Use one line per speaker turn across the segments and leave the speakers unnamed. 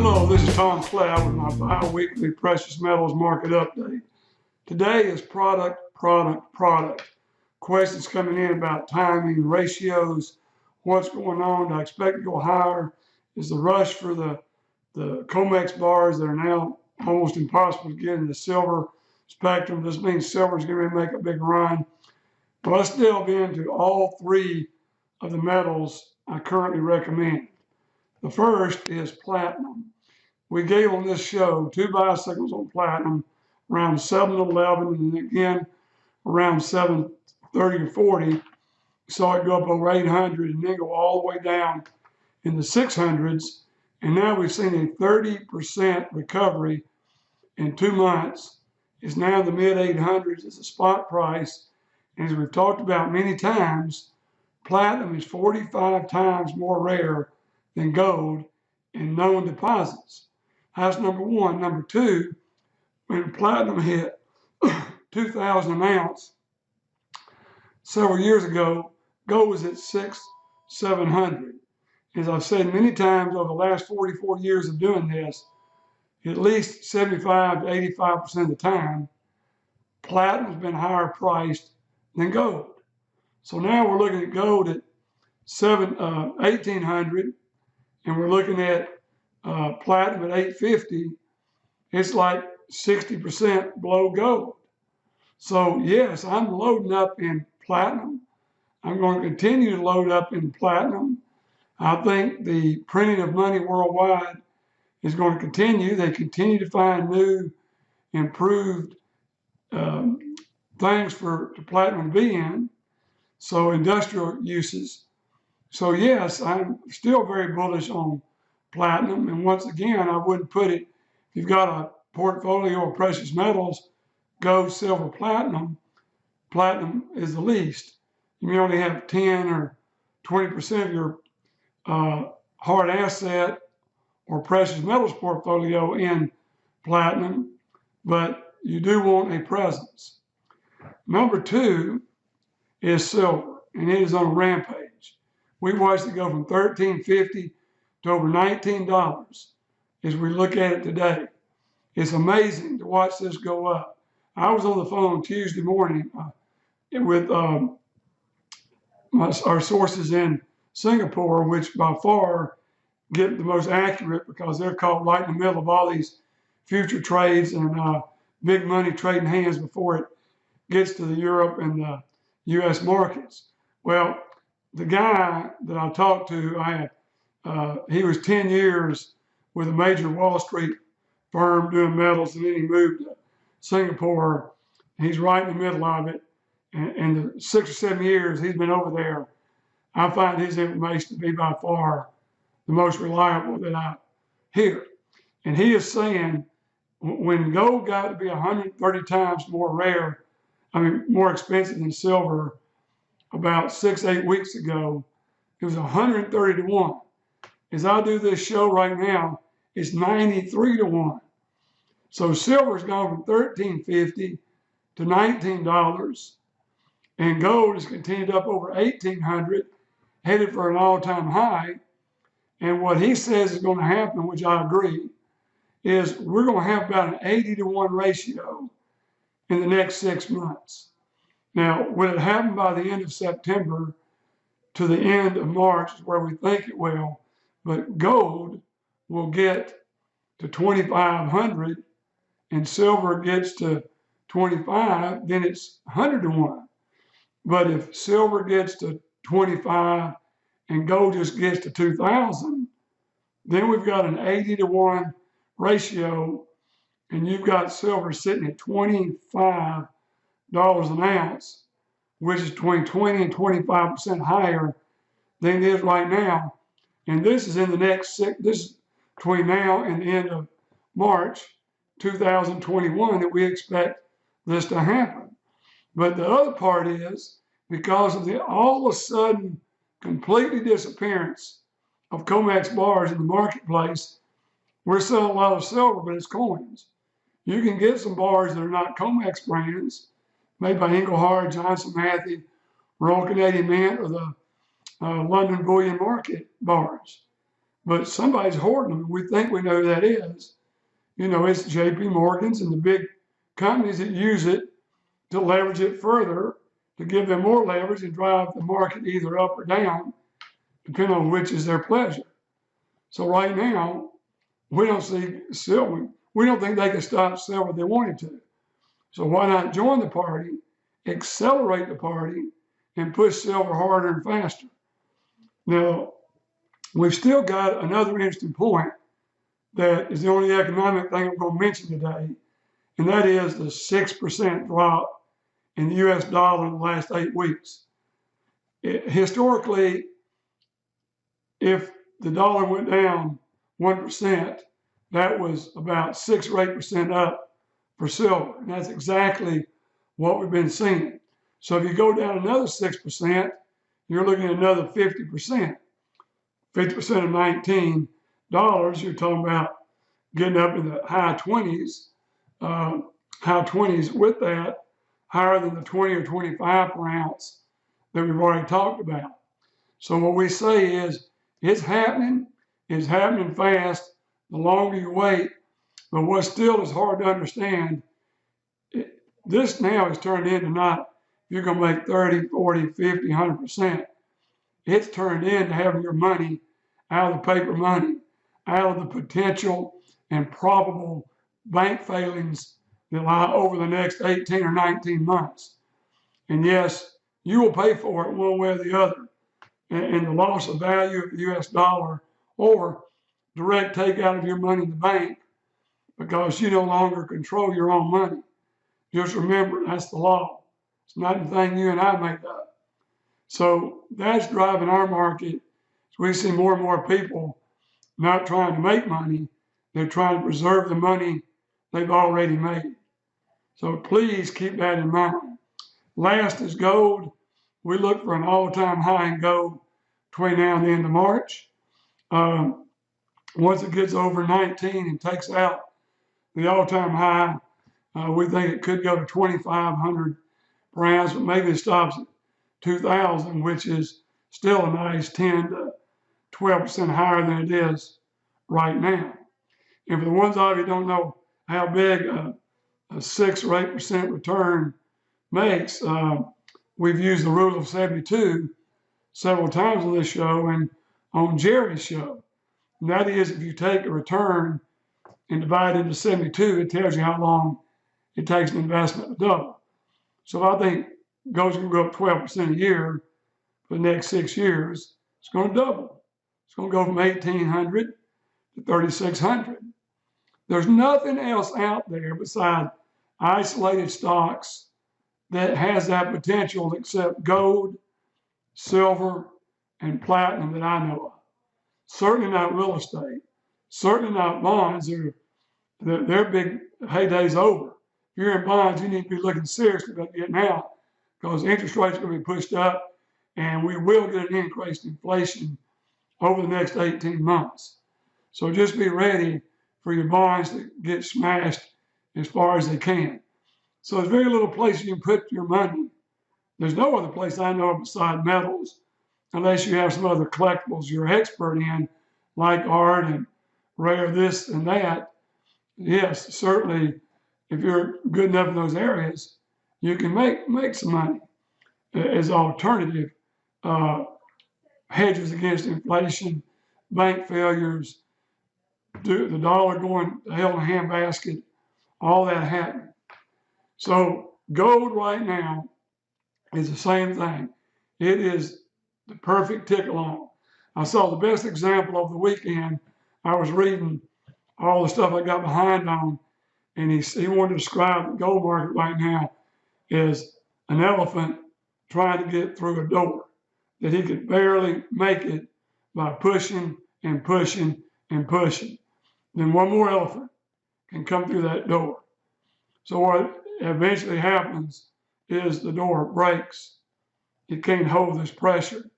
Hello, this is Tom Cloud with my bi-weekly precious metals market update. Today is product. Questions coming in about timing, ratios, what's going on. Do I expect to go higher? Is the rush for the COMEX bars that are now almost impossible to get in the silver spectrum? This means silver is going to make a big run. But let's delve into all three of the metals I currently recommend. The first is platinum. We gave on this show 2 buy signals on platinum around 711 and then again around 730 or 40. Saw it go up over 800 and then go all the way down in the 600s. And now we've seen a 30% recovery in 2 months. It's now in the mid 800s as a spot price. And as we've talked about many times, platinum is 45 times more rare than gold in known deposits. That's number one. Number two, when platinum hit 2,000 an ounce several years ago, gold was at 700. As I've said many times over the last 44 years of doing this, at least 75 to 85% of the time, platinum's been higher priced than gold. So now we're looking at gold at 1,800, and we're looking at platinum at 850. It's like 60% below gold. So yes, I'm loading up in platinum. I'm going to continue to load up in platinum. I think the printing of money worldwide is going to continue. They continue to find new, improved things for platinum to be in. So industrial uses. So yes, I'm still very bullish on platinum. And once again, I wouldn't put it, if you've got a portfolio of precious metals, gold, silver, platinum is the least. You may only have 10 or 20% of your hard asset or precious metals portfolio in platinum, but you do want a presence. Number two is silver, and it is on a rampage. We watched it go from $13.50 to over $19 as we look at it today. It's amazing to watch this go up. I was on the phone Tuesday morning with our sources in Singapore, which by far get the most accurate because they're caught right in the middle of all these future trades and big money trading hands before it gets to the Europe and the U.S. markets. Well, the guy that I talked to, he was 10 years with a major Wall Street firm doing metals, and then he moved to Singapore. He's right in the middle of it. And the 6 or 7 years he's been over there, I find his information to be by far the most reliable that I hear. And he is saying when gold got to be 130 times more more expensive than silver about 6-8 weeks ago, it was 130 to 1. As I do this show right now, it's 93 to 1. So silver's gone from $13.50 to $19, and gold has continued up over 1,800, headed for an all-time high. And what he says is going to happen, which I agree, is we're going to have about an 80 to 1 ratio in the next 6 months. Now, will it happen by the end of September to the end of March is where we think it will, but gold will get to 2,500 and silver gets to 25, then it's 100 to 1. But if silver gets to 25 and gold just gets to 2,000, then we've got an 80 to 1 ratio, and you've got silver sitting at $25 an ounce, which is between 20 and 25% higher than it is right now. And this is in the next this is between now and the end of March 2021 that we expect this to happen. But the other part is because of the all of a sudden completely disappearance of COMEX bars in the marketplace, we're selling a lot of silver, but it's coins. You can get some bars that are not COMEX brands, made by Engelhard, Johnson Matthey, Royal Canadian Mint, or the London Bullion Market bars. but somebody's hoarding them. We think we know who that is. You know, it's JP Morgan's and the big companies that use it to leverage it further, to give them more leverage and drive the market either up or down, depending on which is their pleasure. So right now, we don't see silver. We don't think they can stop silver if they wanted to. So why not join the party, accelerate the party, and push silver harder and faster? Now, we've still got another interesting point that is the only economic thing I'm going to mention today, and that is the 6% drop in the US dollar in the last 8 weeks. Historically, if the dollar went down 1%, that was about 6 or 8% up for silver. And that's exactly what we've been seeing. So if you go down another 6%, you're looking at another 50%. 50% of $19, you're talking about getting up in the high 20s, with that, higher than the 20 or 25 per ounce that we've already talked about. So what we say is, it's happening fast, the longer you wait. But what still is hard to understand, this now is turned into not, you're going to make 30, 40, 50, 100%. It's turned into having your money out of the paper money, out of the potential and probable bank failings that lie over the next 18 or 19 months. And yes, you will pay for it one way or the other. And the loss of value of the US dollar or direct takeout of your money in the bank because you no longer control your own money. Just remember, that's the law. It's not anything you and I made up. So that's driving our market. So we see more and more people not trying to make money. They're trying to preserve the money they've already made. So please keep that in mind. Last is gold. We look for an all-time high in gold between now and the end of March. Once it gets over 19 and takes out the all-time high, we think it could go to 2,500 per ounce, but maybe it stops at 2,000, which is still a nice 10 to 12% higher than it is right now. And for the ones of you who don't know how big a 6 or 8% return makes, we've used the rule of 72 several times on this show and on Jerry's show. And that is, if you take a return and divide it into 72, it tells you how long it takes an investment to double. So I think gold's going to go up 12% a year for the next 6 years. It's going to double. It's going to go from 1,800 to 3,600. There's nothing else out there besides isolated stocks that has that potential except gold, silver, and platinum that I know of. Certainly not real estate. Certainly not bonds. Their big heyday's over. If you're in bonds, you need to be looking seriously about getting out because interest rates are going to be pushed up and we will get an increased inflation over the next 18 months. So just be ready for your bonds to get smashed as far as they can. So there's very little place you can put your money. There's no other place I know of beside metals, unless you have some other collectibles you're expert in, like art and rare this and that. Yes, certainly, if you're good enough in those areas, you can make some money as alternative hedges against inflation, bank failures, the dollar going to hell in a handbasket, all that happening. So gold right now is the same thing. It is the perfect tick along. I saw the best example over the weekend. I was reading all the stuff I got behind on, and he wanted to describe the gold market right now as an elephant trying to get through a door, that he could barely make it by pushing and pushing and pushing. Then one more elephant can come through that door. So what eventually happens is the door breaks. It can't hold this pressure.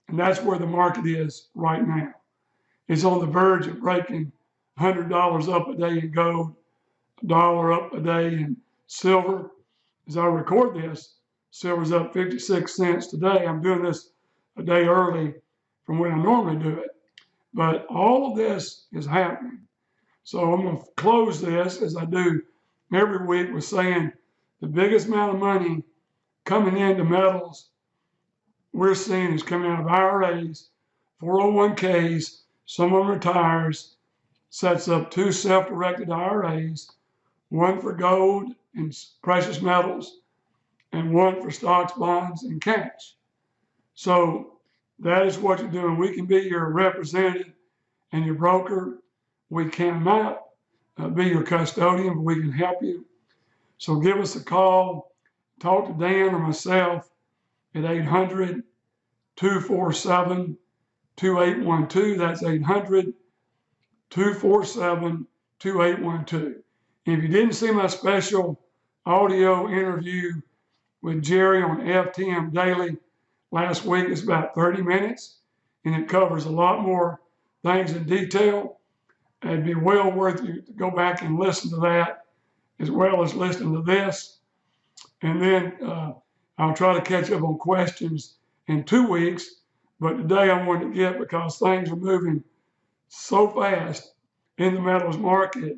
And that's where the market is right now. It's on the verge of breaking $100 up a day in gold, $1 up a day in silver. As I record this, silver's up 56 cents today. I'm doing this a day early from when I normally do it. But all of this is happening. So I'm going to close this, as I do every week, with saying the biggest amount of money coming into metals we're seeing is coming out of IRAs, 401ks, someone retires, sets up 2 self-directed IRAs, one for gold and precious metals, and one for stocks, bonds, and cash. So that is what you're doing. We can be your representative and your broker. We cannot be your custodian, but we can help you. So give us a call, talk to Dan or myself at 800-247-2812. That's 800-247-2812. If you didn't see my special audio interview with Jerry on FTM Daily last week, it's about 30 minutes, and it covers a lot more things in detail. It'd be well worth you to go back and listen to that, as well as listening to this. And then I'll try to catch up on questions in 2 weeks. But today I wanted to get, because things are moving so fast in the metals market,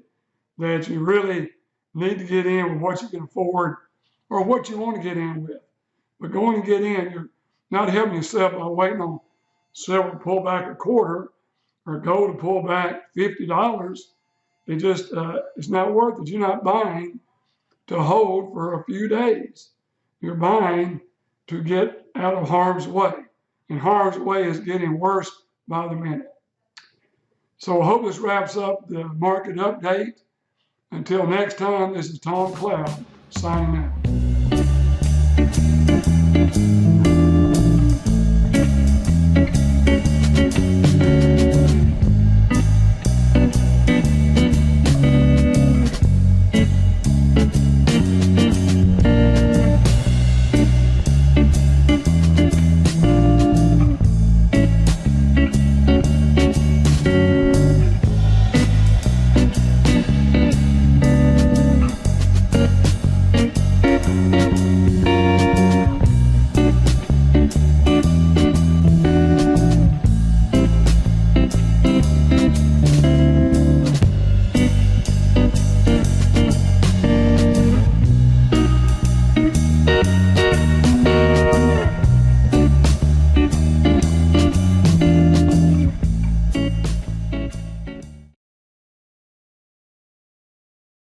that you really need to get in with what you can afford or what you want to get in with. But going and get in, you're not helping yourself by waiting on silver to pull back a quarter or gold to pull back $50. It just, it's not worth it. You're not buying to hold for a few days. You're buying to get out of harm's way. And harm's way is getting worse by the minute. So I hope this wraps up the market update. Until next time, this is Tom Cloud signing out.